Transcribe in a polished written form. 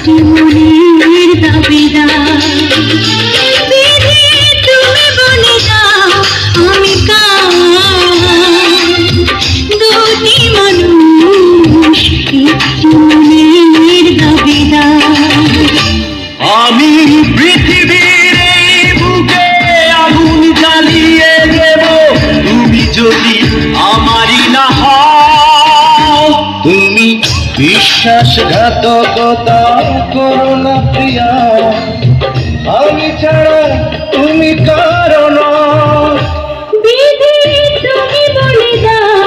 একটি মনের দাবিদার। বিধি তুমি বলে দাও আমি কার, দুটি মানুষ একটি মনের দাবিদার। আমি পৃথিবীর এই বুকে আগুন জ্বালিয়ে দেব, তুমি যদি আমারই না হও। তুমি বিশ্বাসঘাতকতা করো না প্রিয়া, আমি ছাড়া তুমি কারো নও। বিধি তুমি বলে দাও